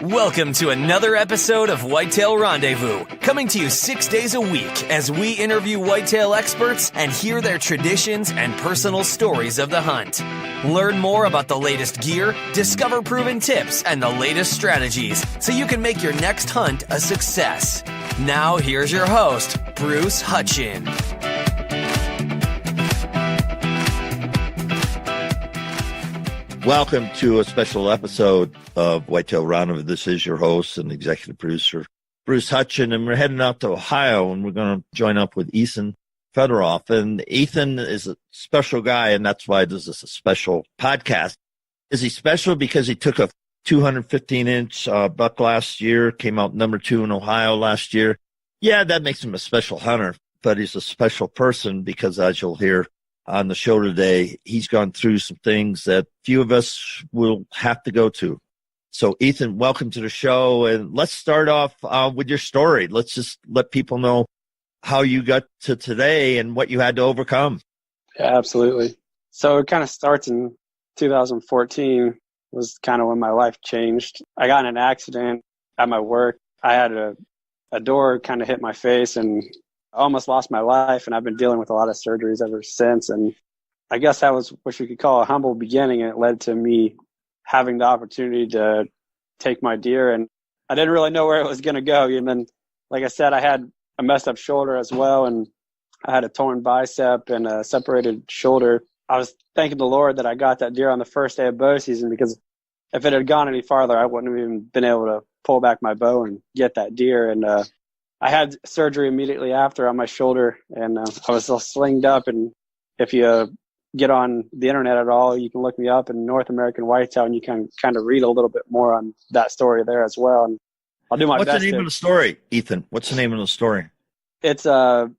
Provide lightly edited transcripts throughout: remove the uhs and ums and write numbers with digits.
Welcome to another episode of Whitetail Rendezvous, coming to you 6 days a week as we interview whitetail experts and hear their traditions and personal stories of the hunt. Learn more about the latest gear, discover proven tips, and the latest strategies so you can make your next hunt a success. Now, here's your host, Bruce Hutchin. Welcome to a special episode of Whitetail Rendezvous. This is your host and executive producer, Bruce Hutchin, and we're heading out to Ohio, and we're going to join up with Ethan Featheroff. And Ethan is a special guy, and that's why this is a special podcast. Is he special because he took a 215-inch buck last year, came out number 2 in Ohio last year? Yeah, that makes him a special hunter, but he's a special person because, as you'll hear on the show today, he's gone through some things that few of us will have to go to. So, Ethan, welcome to the show. And let's start off with your story. Let's just let people know how you got to today and what you had to overcome. Yeah, absolutely. So it kind of starts in 2014 was kind of when my life changed. I got in an accident at my work. I had a door kind of hit my face and I almost lost my life, and I've been dealing with a lot of surgeries ever since. And I guess that was what you could call a humble beginning, and it led to me having the opportunity to take my deer. And I didn't really know where it was going to go. And then, like I said, I had a messed up shoulder as well, and I had a torn bicep and a separated shoulder. I was thanking the Lord that I got that deer on the first day of bow season, because if it had gone any farther, I wouldn't have even been able to pull back my bow and get that deer. And I had surgery immediately after on my shoulder, and I was all slinged up. And if you get on the internet at all, you can look me up in North American Whitetail, and you can kind of read a little bit more on that story there as well. And I'll do my best. What's the name of the story, Ethan? What's the name of the story? It's a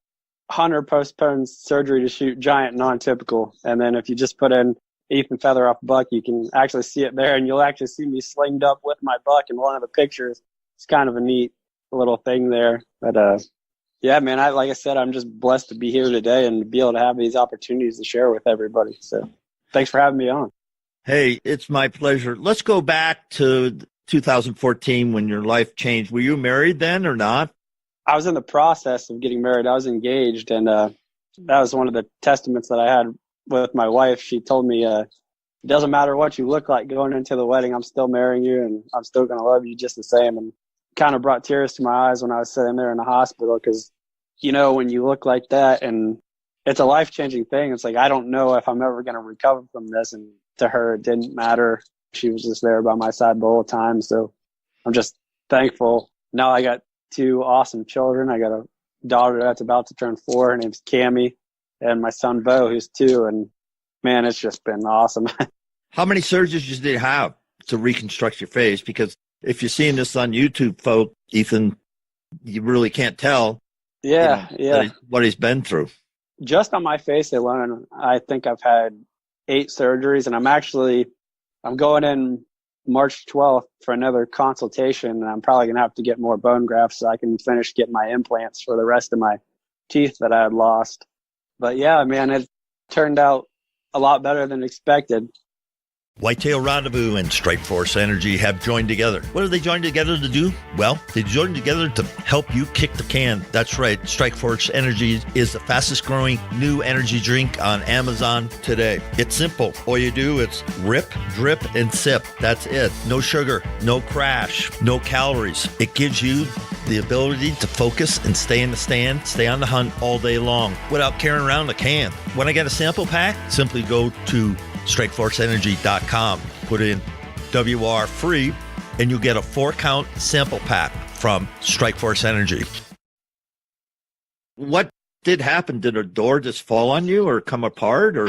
hunter postpones surgery to shoot giant non-typical. And then if you just put in Ethan Featheroff buck, you can actually see it there, and you'll actually see me slinged up with my buck in one of the pictures. It's kind of a neat little thing there. But yeah, man, like I said, I'm just blessed to be here today and be able to have these opportunities to share with everybody. So thanks for having me on. Hey, it's my pleasure. Let's go back to 2014 when your life changed. Were you married then or not? I was in the process of getting married. I was engaged, and that was one of the testaments that I had with my wife. She told me, it doesn't matter what you look like going into the wedding, I'm still marrying you, and I'm still going to love you just the same. And kind of brought tears to my eyes when I was sitting there in the hospital, because, you know, when you look like that, and it's a life-changing thing, it's like, I don't know if I'm ever going to recover from this. And to her, it didn't matter. She was just there by my side the whole time. So I'm just thankful. Now I got 2 awesome children. I got a daughter that's about to turn 4. Her name's Cammie, and my son, Bo, who's 2. And man, it's just been awesome. How many surgeries did you have to reconstruct your face? Because if you're seeing this on YouTube, folks, Ethan, you really can't tell. Yeah, what he's been through. Just on my face alone, I think I've had 8 surgeries, and I'm going in March 12th for another consultation, and I'm probably going to have to get more bone grafts so I can finish getting my implants for the rest of my teeth that I had lost. But yeah, man, it turned out a lot better than expected. Whitetail Rendezvous and Strike Force Energy have joined together. What have they joined together to do? Well, they joined together to help you kick the can. That's right. Strike Force Energy is the fastest growing new energy drink on Amazon today. It's simple. All you do is rip, drip, and sip. That's it. No sugar, no crash, no calories. It gives you the ability to focus and stay in the stand, stay on the hunt all day long without carrying around a can. When I get a sample pack, simply go to StrikeForceEnergy.com, put in WR free, and you'll get a 4-count sample pack from Strike Force Energy. What did happen? Did a door just fall on you or come apart? Or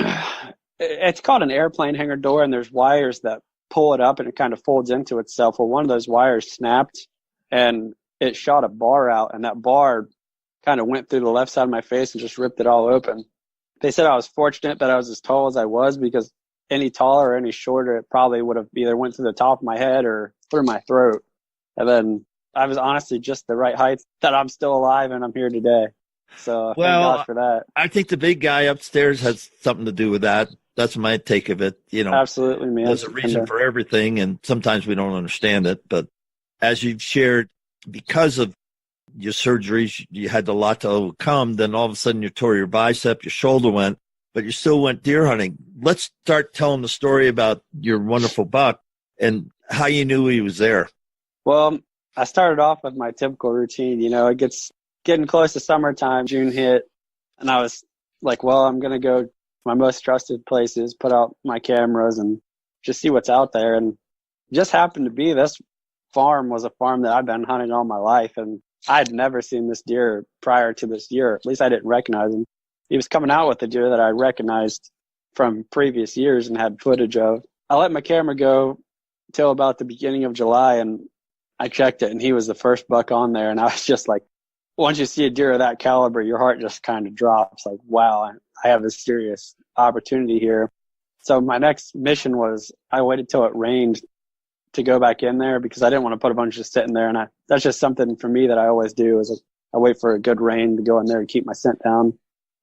it's called an airplane hanger door, and there's wires that pull it up and it kind of folds into itself. Well, one of those wires snapped and it shot a bar out, and that bar kind of went through the left side of my face and just ripped it all open. They said I was fortunate that I was as tall as I was, because any taller or any shorter, it probably would have either went through the top of my head or through my throat. And then I was honestly just the right height that I'm still alive and I'm here today. So thank God for that. I think the big guy upstairs has something to do with that. That's my take of it. You know, absolutely, man. There's a reason for everything, and sometimes we don't understand it. But as you've shared, because of your surgeries, you had a lot to overcome. Then all of a sudden you tore your bicep, your shoulder went, but you still went deer hunting. Let's start telling the story about your wonderful buck and how you knew he was there. Well, I started off with my typical routine. It gets getting close to summertime, June hit, and I was like, well, I'm going to go to my most trusted places, put out my cameras and just see what's out there. And it just happened to be this farm was a farm that I've been hunting all my life, and I had never seen this deer prior to this year. At least I didn't recognize him. He was coming out with a deer that I recognized from previous years and had footage of. I let my camera go till about the beginning of July, and I checked it, and he was the first buck on there. And I was just like, once you see a deer of that caliber, your heart just kind of drops. Like, wow, I have a serious opportunity here. So my next mission was I waited till it rained to go back in there because I didn't want to put a bunch just sitting there. And that's just something for me that I always do is I wait for a good rain to go in there and keep my scent down.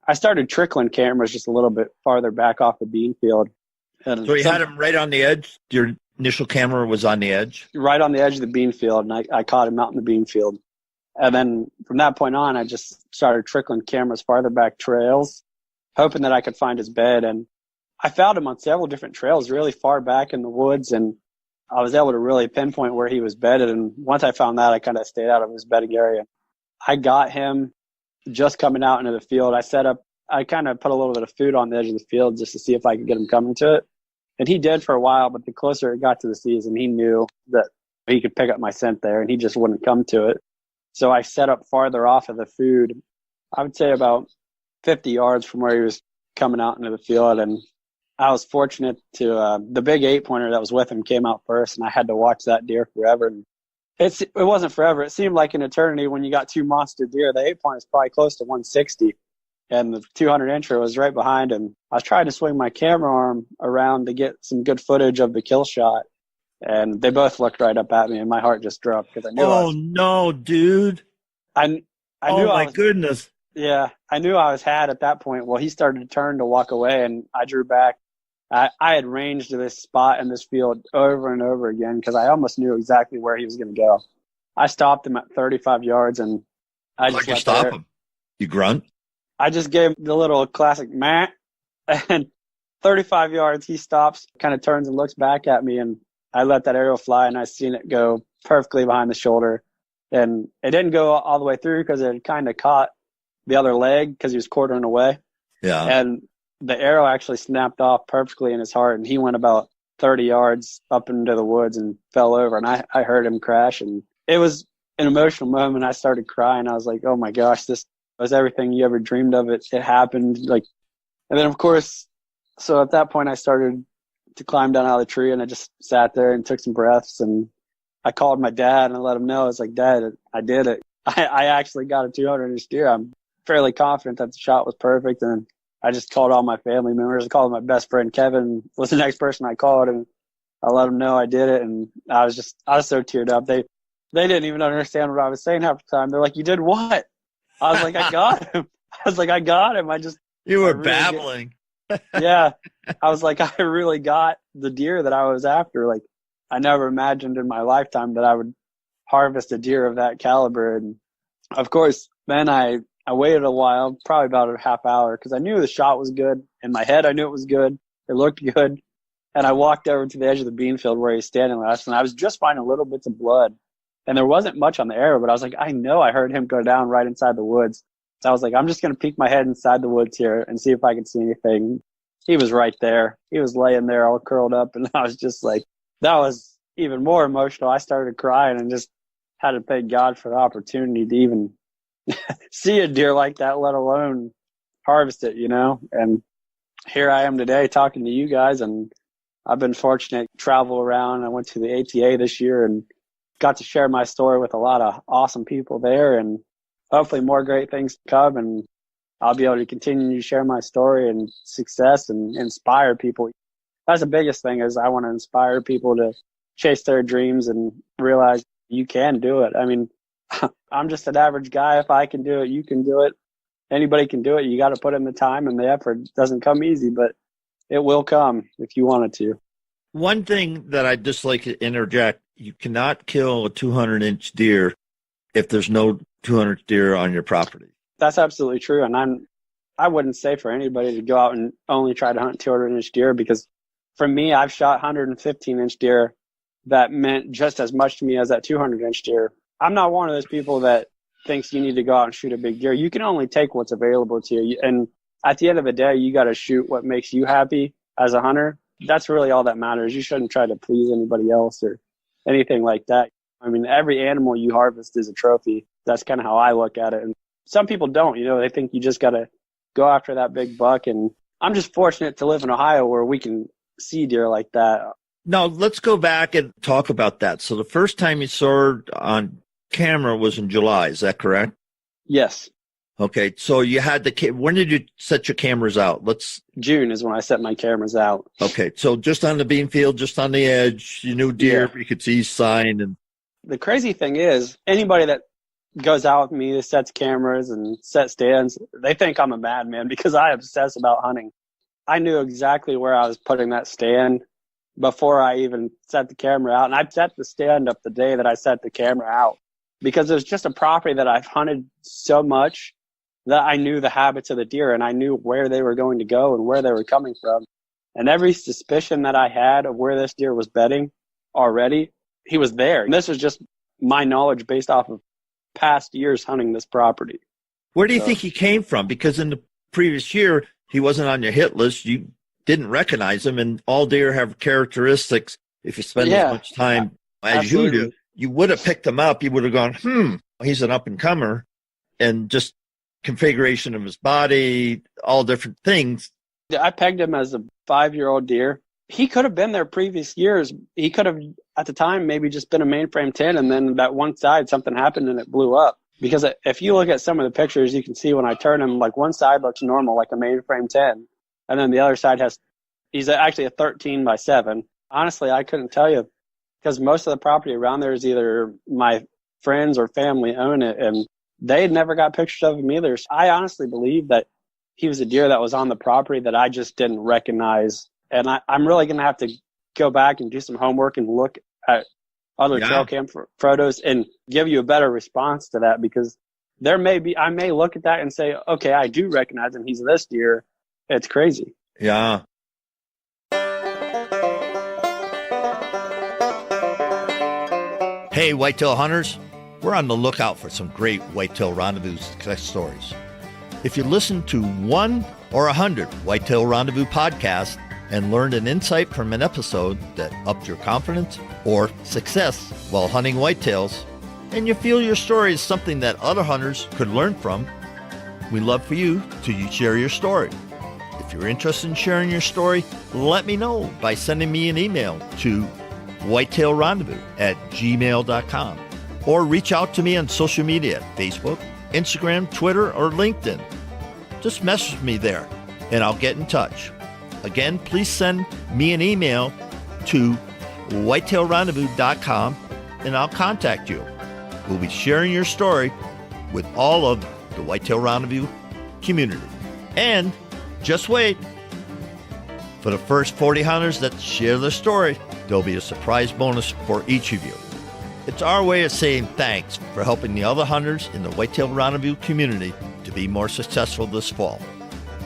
I started trickling cameras just a little bit farther back off the bean field. And so you had him right on the edge? Your initial camera was on the edge? Right on the edge of the bean field, and I caught him out in the bean field. And then from that point on, I just started trickling cameras farther back trails, hoping that I could find his bed. And I found him on several different trails really far back in the woods, and I was able to really pinpoint where he was bedded. And once I found that, I kind of stayed out of his bedding area. I got him just coming out into the field. I kind of put a little bit of food on the edge of the field just to see if I could get him coming to it. And he did for a while, but the closer it got to the season, he knew that he could pick up my scent there, and he just wouldn't come to it. So I set up farther off of the food, I would say about 50 yards from where he was coming out into the field. And I was fortunate to, the big 8-pointer that was with him came out first, and I had to watch that deer forever. And it wasn't forever. It seemed like an eternity when you got two monster deer. The 8-pointer is probably close to 160, and the 200-incher was right behind him. I was trying to swing my camera arm around to get some good footage of the kill shot, and they both looked right up at me, and my heart just dropped because I knew. No, dude! I knew. My goodness! Yeah, I knew I was had at that point. Well, he started to turn to walk away, and I drew back. I had ranged this spot in this field over and over again because I almost knew exactly where he was going to go. I stopped him at 35 yards, and I just let you stop him. You grunt? I just gave him the little classic meh, and 35 yards, he stops, kind of turns and looks back at me, and I let that arrow fly, and I seen it go perfectly behind the shoulder. And it didn't go all the way through because it kind of caught the other leg because he was quartering away. Yeah. And the arrow actually snapped off perfectly in his heart, and he went about 30 yards up into the woods and fell over, and I heard him crash, and it was an emotional moment. I started crying. I was like, oh my gosh, this was everything you ever dreamed of. It happened. And then of course, so at that point I started to climb down out of the tree, and I just sat there and took some breaths, and I called my dad and I let him know. I was like, Dad, I did it. I actually got a 200-inch deer. I'm fairly confident that the shot was perfect. And I just called all my family members. I called my best friend, Kevin, was the next person I called, and I let them know I did it. And I was so teared up. They didn't even understand what I was saying half the time. They're like, you did what? I was like, I got him. You were babbling. Yeah. I was like, I really got the deer that I was after. Like, I never imagined in my lifetime that I would harvest a deer of that caliber. And of course, then I waited a while, probably about a half hour, because I knew the shot was good. In my head, I knew it was good. It looked good. And I walked over to the edge of the bean field where he was standing last, and I was just finding little bits of blood. And there wasn't much on the arrow, but I was like, I know I heard him go down right inside the woods. So I was like, I'm just going to peek my head inside the woods here and see if I can see anything. He was right there. He was laying there all curled up, and I was just like, that was even more emotional. I started crying and just had to thank God for the opportunity to even see a deer like that, let alone harvest it, And here I am today talking to you guys, and I've been fortunate to travel around. I went to the ATA this year and got to share my story with a lot of awesome people there, and hopefully more great things to come. And I'll be able to continue to share my story and success and inspire people. That's the biggest thing, is I want to inspire people to chase their dreams and realize you can do it. I mean, I'm just an average guy. If I can do it, you can do it. Anybody can do it. You got to put in the time and the effort. It doesn't come easy, but it will come if you want it to. One thing that I'd just like to interject, you cannot kill a 200-inch deer if there's no 200 deer on your property. That's absolutely true. And I wouldn't say for anybody to go out and only try to hunt 200-inch deer, because for me, I've shot 115-inch deer that meant just as much to me as that 200-inch deer. I'm not one of those people that thinks you need to go out and shoot a big deer. You can only take what's available to you. And at the end of the day, you got to shoot what makes you happy as a hunter. That's really all that matters. You shouldn't try to please anybody else or anything like that. I mean, every animal you harvest is a trophy. That's kind of how I look at it. And some people don't, they think you just got to go after that big buck. And I'm just fortunate to live in Ohio where we can see deer like that. Now, let's go back and talk about that. So the first time you saw her on camera was in July. Is that correct? Yes. Okay. So you had when did you set your cameras out? June is when I set my cameras out. Okay. So just on the bean field, just on the edge, you knew deer, you could see sign. And the crazy thing is, anybody that goes out with me that sets cameras and set stands, they think I'm a madman because I obsess about hunting. I knew exactly where I was putting that stand before I even set the camera out. And I set the stand up the day that I set the camera out because it was just a property that I've hunted so much that I knew the habits of the deer and I knew where they were going to go and where they were coming from. And every suspicion that I had of where this deer was bedding already, he was there. And this was just my knowledge based off of past years hunting this property. Where do you think he came from? Because in the previous year, he wasn't on your hit list. You didn't recognize him, and all deer have characteristics. If you spend as much time as you do, you would have picked him up. You would have gone, he's an up-and-comer, and just configuration of his body, all different things. I pegged him as a 5-year-old deer. He could have been there previous years. He could have, at the time, maybe just been a mainframe 10, and then that one side, something happened and it blew up. Because if you look at some of the pictures, you can see when I turn him, like one side looks normal, like a mainframe 10. And then the other side he's actually a 13x7. Honestly, I couldn't tell you because most of the property around there is either my friends or family own it. And they had never got pictures of him either. So I honestly believe that he was a deer that was on the property that I just didn't recognize. And I'm really going to have to go back and do some homework and look at other trail cam photos and give you a better response to that, because I may look at that and say, okay, I do recognize him. He's this deer. It's crazy. Yeah. Hey, whitetail hunters, we're on the lookout for some great whitetail rendezvous success stories. If you listen to 1 or 100 Whitetail Rendezvous podcasts and learned an insight from an episode that upped your confidence or success while hunting whitetails, and you feel your story is something that other hunters could learn from, we'd love for you to share your story. If you're interested in sharing your story, let me know by sending me an email to whitetailrendezvous@gmail.com or reach out to me on social media, Facebook, Instagram, Twitter, or LinkedIn. Just message me there and I'll get in touch. Again, please send me an email to whitetailrendezvous.com and I'll contact you. We'll be sharing your story with all of the Whitetail Rendezvous community. And just wait. For the first 40 hunters that share their story, there'll be a surprise bonus for each of you. It's our way of saying thanks for helping the other hunters in the Whitetail Rendezvous community to be more successful this fall.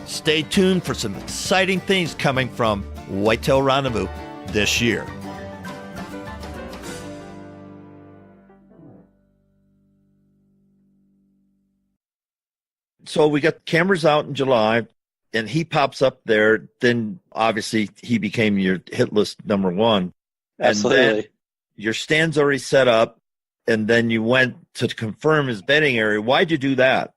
Stay tuned for some exciting things coming from Whitetail Rendezvous this year. So we got cameras out in July, and he pops up there. Then obviously he became your hit list number one. Absolutely. And then your stand's already set up, and then you went to confirm his bedding area. Why'd you do that?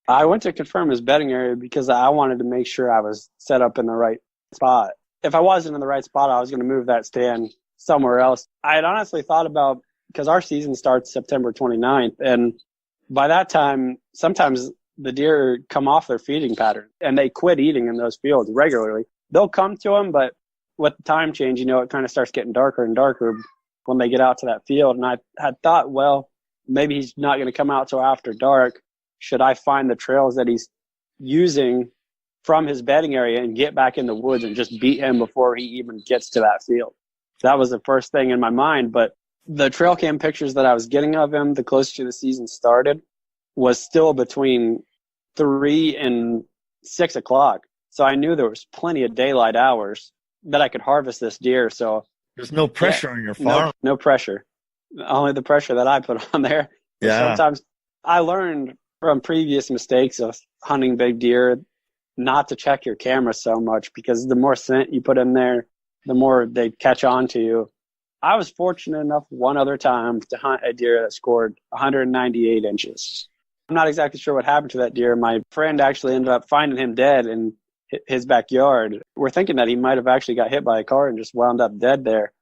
I went to confirm his bedding area because I wanted to make sure I was set up in the right spot. If I wasn't in the right spot, I was going to move that stand somewhere else. I had honestly thought about, because our season starts September 29th, and by that time, sometimes the deer come off their feeding pattern and they quit eating in those fields regularly. They'll come to them, but with the time change, it kind of starts getting darker and darker when they get out to that field. And I had thought, well, maybe he's not going to come out till after dark. Should I find the trails that he's using from his bedding area and get back in the woods and just beat him before he even gets to that field? That was the first thing in my mind. But the trail cam pictures that I was getting of him the closer the season started was still between 3 and 6 o'clock. So I knew there was plenty of daylight hours that I could harvest this deer. So there's no pressure on your farm. No pressure. Only the pressure that I put on there. Yeah. Sometimes I learned from previous mistakes of hunting big deer not to check your camera so much, because the more scent you put in there, the more they catch on to you. I was fortunate enough one other time to hunt a deer that scored 198 inches. I'm not exactly sure what happened to that deer. My friend actually ended up finding him dead in his backyard. We're thinking that he might have actually got hit by a car and just wound up dead there.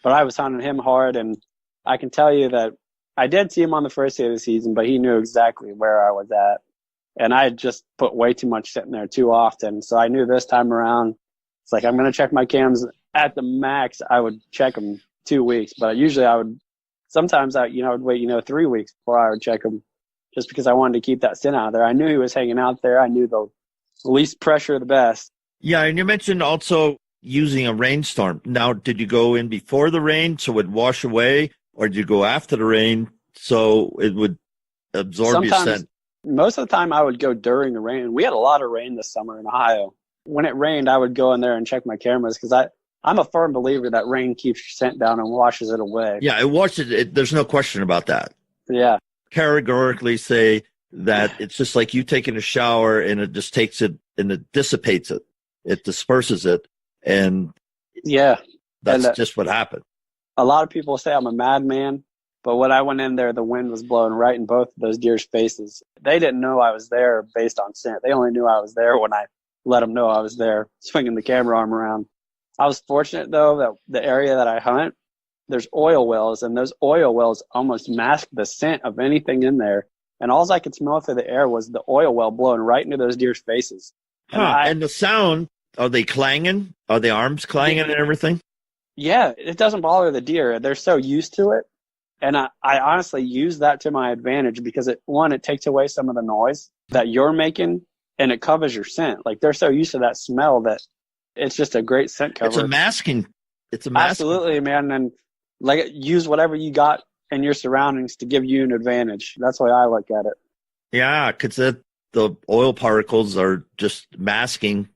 But I was hunting him hard, and I can tell you that I did see him on the first day of the season, but he knew exactly where I was at. And I had just put way too much sitting there too often. So I knew this time around, it's like, I'm going to check my cams. At the max, I would check them 2 weeks. But usually sometimes I would wait, 3 weeks before I would check them, just because I wanted to keep that scent out there. I knew he was hanging out there. I knew the least pressure, the best. Yeah, and you mentioned also using a rainstorm. Now, did you go in before the rain so it would wash away, or did you go after the rain so it would absorb your scent? Most of the time I would go during the rain. We had a lot of rain this summer in Ohio. When it rained, I would go in there and check my cameras, because I'm a firm believer that rain keeps your scent down and washes it away. Yeah, it washes it. There's no question about that. Yeah. Categorically say that it's just like you taking a shower and it just takes it and it dissipates it. It disperses it. And yeah, that's just what happened. A lot of people say I'm a madman, but when I went in there, the wind was blowing right in both of those deer's faces. They didn't know I was there based on scent. They only knew I was there when I let them know I was there, swinging the camera arm around. I was fortunate, though, that the area that I hunt, there's oil wells, and those oil wells almost mask the scent of anything in there. And all I could smell through the air was the oil well blowing right into those deer's faces. And the sound, are they clanging? Are the arms clanging and everything? Yeah, it doesn't bother the deer. They're so used to it. And I honestly use that to my advantage, because it takes away some of the noise that you're making, and it covers your scent. Like, they're so used to that smell that it's just a great scent cover. It's a masking. Absolutely, man. And like, use whatever you got in your surroundings to give you an advantage. That's the way I look at it. Yeah, because the oil particles are just masking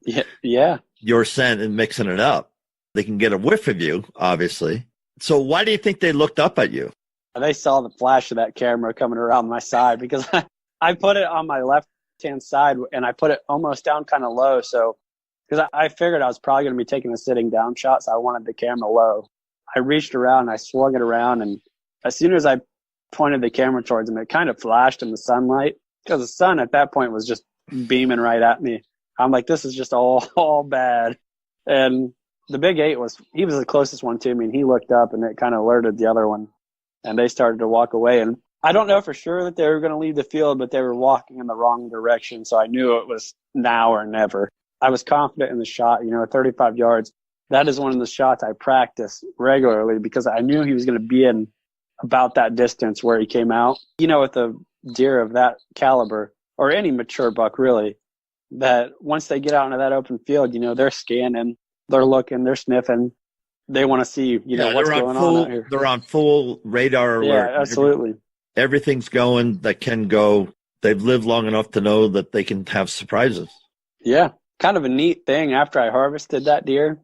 your scent and mixing it up. They can get a whiff of you, obviously. So why do you think they looked up at you? They saw the flash of that camera coming around my side, because I put it on my left-hand side, and I put it almost down kind of low. So, because I figured I was probably going to be taking a sitting down shot, so I wanted the camera low. I reached around and I swung it around, and as soon as I pointed the camera towards him, it kind of flashed in the sunlight, because the sun at that point was just beaming right at me. I'm like, this is just all bad. And the big 8 he was the closest one to me, and he looked up, and it kind of alerted the other one, and they started to walk away. And I don't know for sure that they were going to leave the field, but they were walking in the wrong direction. So I knew it was now or never. I was confident in the shot, 35 yards. That is one of the shots I practice regularly, because I knew he was going to be in about that distance where he came out. With a deer of that caliber, or any mature buck really, that once they get out into that open field, they're scanning, they're looking, they're sniffing. They want to see, what's going on out here. They're on full radar alert. Yeah, absolutely. Everything's going that can go. They've lived long enough to know that they can have surprises. Yeah. Kind of a neat thing, after I harvested that deer,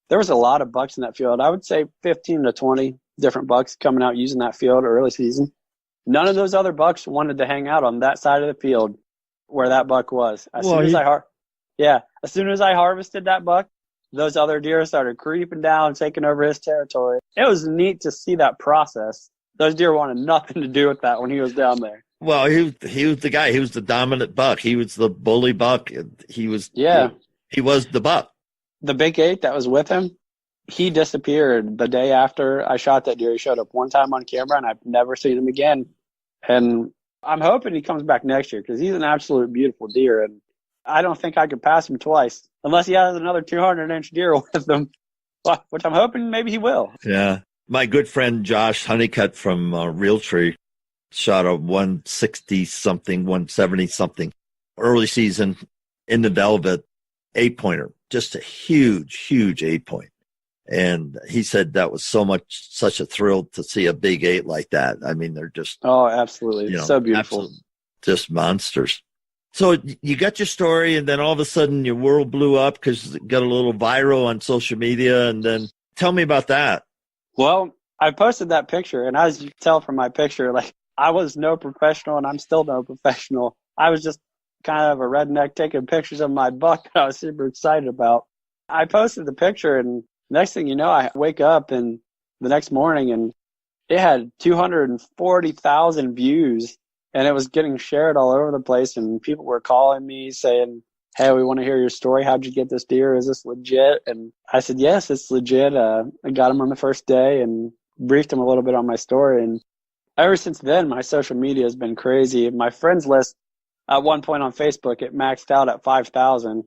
there was a lot of bucks in that field. I would say 15 to 20 different bucks coming out using that field early season. None of those other bucks wanted to hang out on that side of the field where that buck was. As soon as I harvested that buck, those other deer started creeping down, taking over his territory. It was neat to see that process. Those deer wanted nothing to do with that when he was down there. Well, he was the guy. He was the dominant buck. He was the bully buck. He was the buck. The big 8 that was with him, he disappeared the day after I shot that deer. He showed up one time on camera, and I've never seen him again. And I'm hoping he comes back next year, because he's an absolute beautiful deer, and I don't think I could pass him twice unless he has another 200-inch deer with him, which I'm hoping maybe he will. Yeah. My good friend Josh Honeycutt from Realtree shot a 160-something, 170-something early season in the velvet 8-pointer. Just a huge, huge 8-point. And he said that was such a thrill to see a big 8 like that. I mean, they're just, Oh, absolutely. So beautiful. Just monsters. So you got your story, and then all of a sudden your world blew up because it got a little viral on social media. And then tell me about that. Well, I posted that picture, and as you can tell from my picture, like, I was no professional, and I'm still no professional. I was just kind of a redneck taking pictures of my buck that I was super excited about. I posted the picture, and next thing you know, I wake up and the next morning, and it had 240,000 views, and it was getting shared all over the place, and people were calling me saying, hey, we want to hear your story. How'd you get this deer? Is this legit? And I said, yes, it's legit. I got him on the first day and briefed him a little bit on my story. And ever since then, my social media has been crazy. My friends list at one point on Facebook, it maxed out at 5,000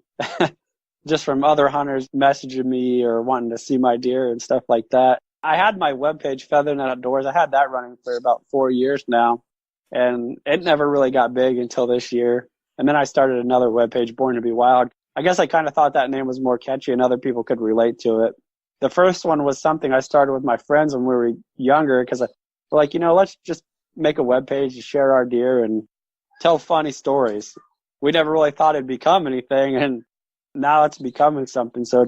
just from other hunters messaging me or wanting to see my deer and stuff like that. I had my webpage, Featheroff Outdoors. I had that running for about 4 years now, and it never really got big until this year. And then I started another webpage, Born to Be Wild. I guess I kind of thought that name was more catchy and other people could relate to it. The first one was something I started with my friends when we were younger because we're like, let's just make a webpage to share our deer and tell funny stories. We never really thought it'd become anything, and now it's becoming something. So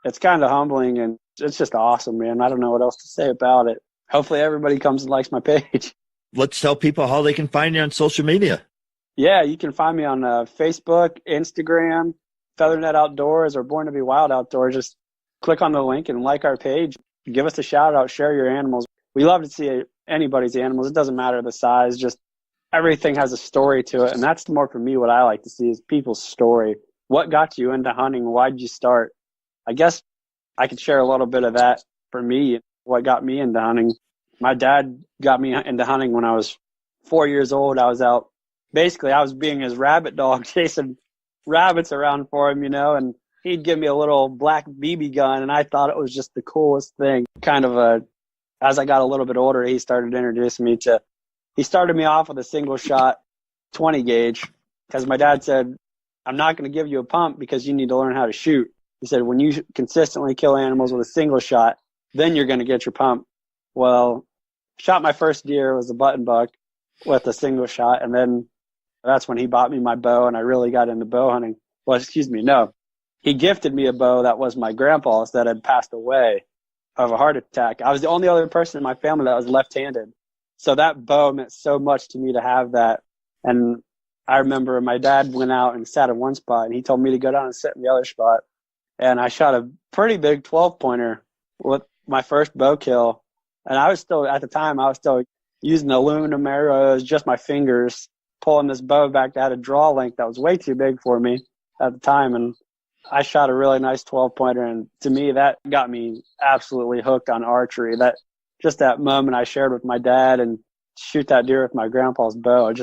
it's kind of humbling, and it's just awesome, man. I don't know what else to say about it. Hopefully everybody comes and likes my page. Let's tell people how they can find you on social media. Yeah, you can find me on Facebook, Instagram, Featheroff Outdoors, or Born to Be Wild Outdoors. Just click on the link and like our page. Give us a shout out, share your animals. We love to see anybody's animals. It doesn't matter the size, just everything has a story to it. And that's more for me what I like to see is people's story. What got you into hunting? Why'd you start? I guess I could share a little bit of that for me, what got me into hunting. My dad got me into hunting when I was 4 years old. I was out. Basically, I was being his rabbit dog, chasing rabbits around for him, and he'd give me a little black BB gun, and I thought it was just the coolest thing. As I got a little bit older, he started introducing me to, he started me off with a single shot 20 gauge because my dad said, I'm not going to give you a pump because you need to learn how to shoot. He said, when you consistently kill animals with a single shot, then you're going to get your pump. Well, shot my first deer, was a button buck with a single shot, and then that's when he bought me my bow, and I really got into bow hunting. Well, excuse me, no. He gifted me a bow that was my grandpa's that had passed away of a heart attack. I was the only other person in my family that was left-handed. So that bow meant so much to me to have that. And I remember my dad went out and sat in one spot, and he told me to go down and sit in the other spot. And I shot a pretty big 12-pointer with my first bow kill. And I was still, at the time, using aluminum arrows, just my fingers, pulling this bow back that had a draw length that was way too big for me at the time. And I shot a really nice 12-pointer. And to me, that got me absolutely hooked on archery. That moment I shared with my dad and shoot that deer with my grandpa's bow.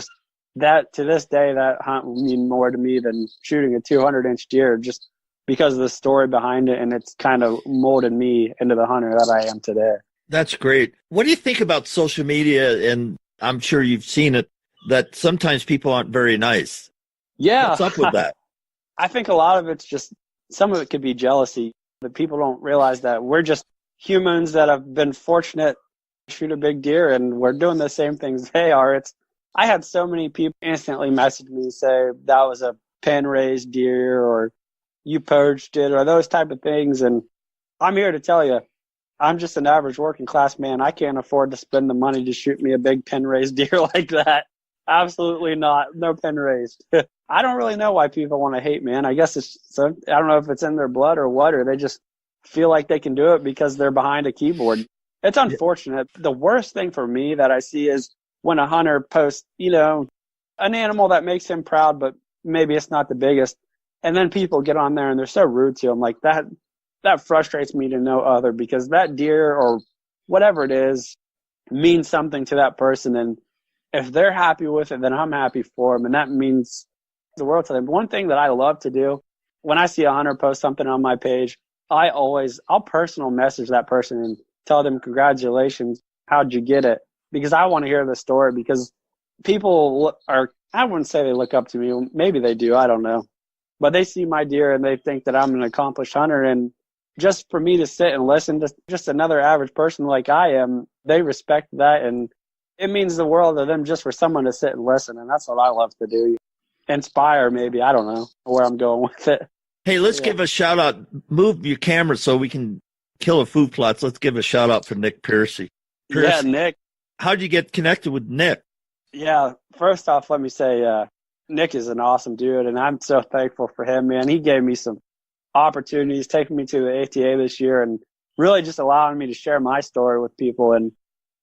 That to this day, that hunt will mean more to me than shooting a 200-inch deer, just because of the story behind it. And it's kind of molded me into the hunter that I am today. That's great. What do you think about social media? And I'm sure you've seen it, that sometimes people aren't very nice. Yeah. What's up with that? I think a lot of it's just, some of it could be jealousy. But people don't realize that we're just humans that have been fortunate to shoot a big deer, and we're doing the same things they are. I had so many people instantly message me, say that was a pen-raised deer, or you poached it, or those type of things. And I'm here to tell you, I'm just an average working class man. I can't afford to spend the money to shoot me a big pen-raised deer like that. Absolutely not. No pen-raised. I don't really know why people want to hate, man. I guess I don't know if it's in their blood or what, or they just feel like they can do it because they're behind a keyboard. It's unfortunate. The worst thing for me that I see is when a hunter posts, an animal that makes him proud, but maybe it's not the biggest. And then people get on there and they're so rude to him. Like that frustrates me to no other, because that deer or whatever it is means something to that person. And if they're happy with it, then I'm happy for them. And that means the world to them. One thing that I love to do when I see a hunter post something on my page, I'll personal message that person and tell them, congratulations, how'd you get it? Because I want to hear the story, because people I wouldn't say they look up to me. Maybe they do. I don't know. But they see my deer and they think that I'm an accomplished hunter. And just for me to sit and listen to just another average person like I am, they respect that. And it means the world to them just for someone to sit and listen. And that's what I love to do. Inspire, maybe. I don't know where I'm going with it. Hey, let's give a shout out. Move your camera so we can kill a food plots. Let's give a shout out for Nick Piercy. Yeah, Nick. How'd you get connected with Nick? Yeah, first off, let me say, Nick is an awesome dude, and I'm so thankful for him, man. He gave me some opportunities, taking me to the ATA this year, and really just allowing me to share my story with people. And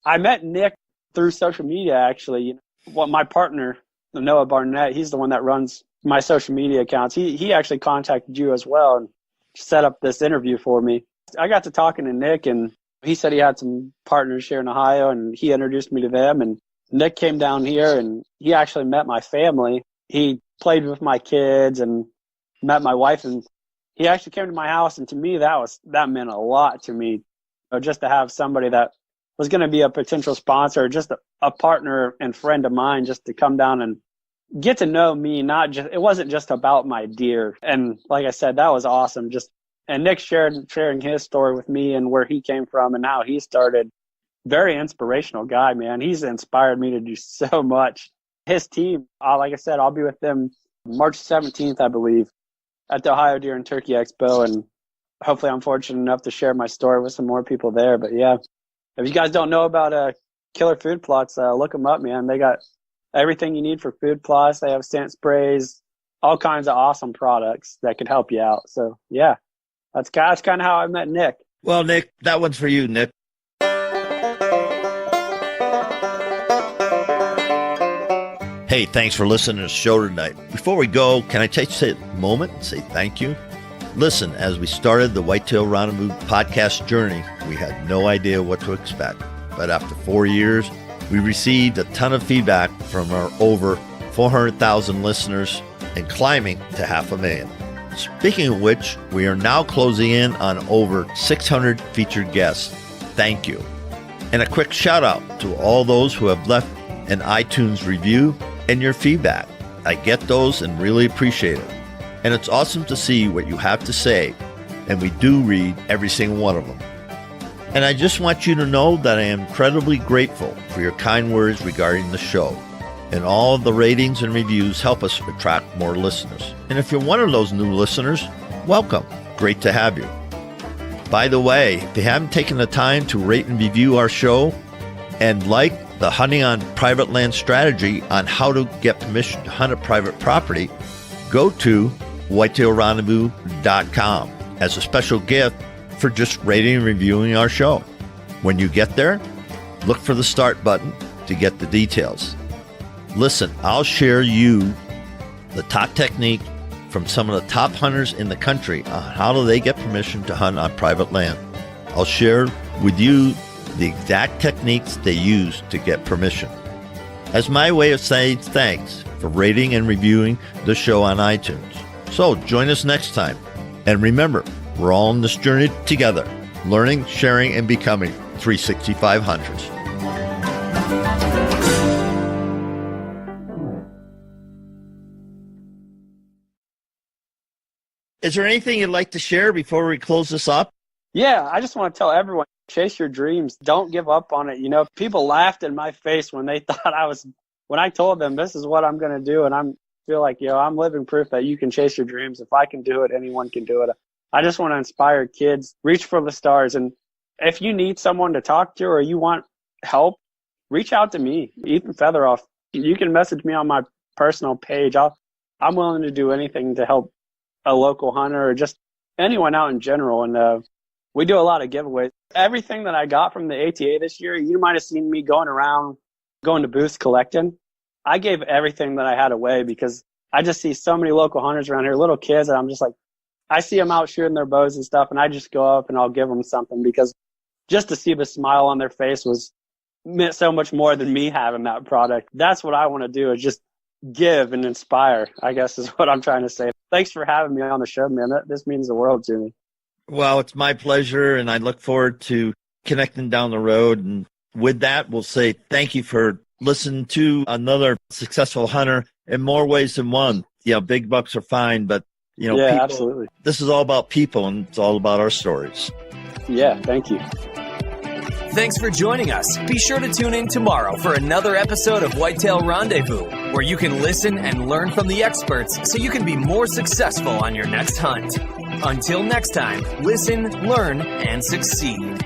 I met Nick through social media, actually. My partner, Noah Barnett, he's the one that runs my social media accounts. He actually contacted you as well and set up this interview for me. I got to talking to Nick, and he said he had some partners here in Ohio, and he introduced me to them. And Nick came down here, and he actually met my family. He played with my kids and met my wife, and he actually came to my house. And to me, that meant a lot to me, just to have somebody that was going to be a potential sponsor, just a partner and friend of mine, just to come down and get to know me. It wasn't just about my deer. And like I said, that was awesome. And Nick sharing his story with me and where he came from and how he started. Very inspirational guy, man. He's inspired me to do so much. His team, like I said, I'll be with them March 17th, I believe, at the Ohio Deer and Turkey Expo. And hopefully I'm fortunate enough to share my story with some more people there. But yeah, if you guys don't know about Killer Food Plots, look them up, man. They got everything you need for food plots. They have scent sprays, all kinds of awesome products that can help you out. So yeah. That's kind of how I met Nick. Well, Nick, that one's for you, Nick. Hey, thanks for listening to the show tonight. Before we go, can I take a moment and say thank you? Listen, as we started the Whitetail Rendezvous podcast journey, we had no idea what to expect. But after 4 years, we received a ton of feedback from our over 400,000 listeners and climbing to 500,000. Speaking of which, we are now closing in on over 600 featured guests. Thank you. And a quick shout out to all those who have left an iTunes review and your feedback. I get those and really appreciate it. And it's awesome to see what you have to say, and we do read every single one of them. And I just want you to know that I am incredibly grateful for your kind words regarding the show. And all of the ratings and reviews help us attract more listeners. And if you're one of those new listeners, welcome. Great to have you. By the way, if you haven't taken the time to rate and review our show and like the Hunting on Private Land strategy on how to get permission to hunt a private property, go to whitetailrendezvous.com as a special gift for just rating and reviewing our show. When you get there, look for the start button to get the details. Listen, I'll share you the top technique from some of the top hunters in the country on how do they get permission to hunt on private land. I'll share with you the exact techniques they use to get permission. As my way of saying thanks for rating and reviewing the show on iTunes. So join us next time. And remember, we're all on this journey together, learning, sharing, and becoming 365 hunters. Is there anything you'd like to share before we close this up? Yeah, I just want to tell everyone, chase your dreams. Don't give up on it. People laughed in my face when they thought when I told them this is what I'm going to do. And I feel like, I'm living proof that you can chase your dreams. If I can do it, anyone can do it. I just want to inspire kids, reach for the stars. And if you need someone to talk to or you want help, reach out to me, Ethan Featheroff. You can message me on my personal page. I'm willing to do anything to help a local hunter or just anyone out in general. And we do a lot of giveaways. Everything that I got from the ATA this year, you might have seen me going to booths collecting. I gave everything that I had away because I just see so many local hunters around here, little kids, and I'm just like, I see them out shooting their bows and stuff, and I just go up and I'll give them something because just to see the smile on their face meant so much more than me having that product. That's what I want to do, is just give and inspire, I guess is what I'm trying to say. Thanks for having me on the show, man. This means the world to me. Well, it's my pleasure, and I look forward to connecting down the road. And with that, we'll say thank you for listening to another successful hunter in more ways than one. Big bucks are fine, but Yeah, people, absolutely. This is all about people, and it's all about our stories. Yeah, thank you. Thanks for joining us. Be sure to tune in tomorrow for another episode of Whitetail Rendezvous, where you can listen and learn from the experts so you can be more successful on your next hunt. Until next time, listen, learn, and succeed.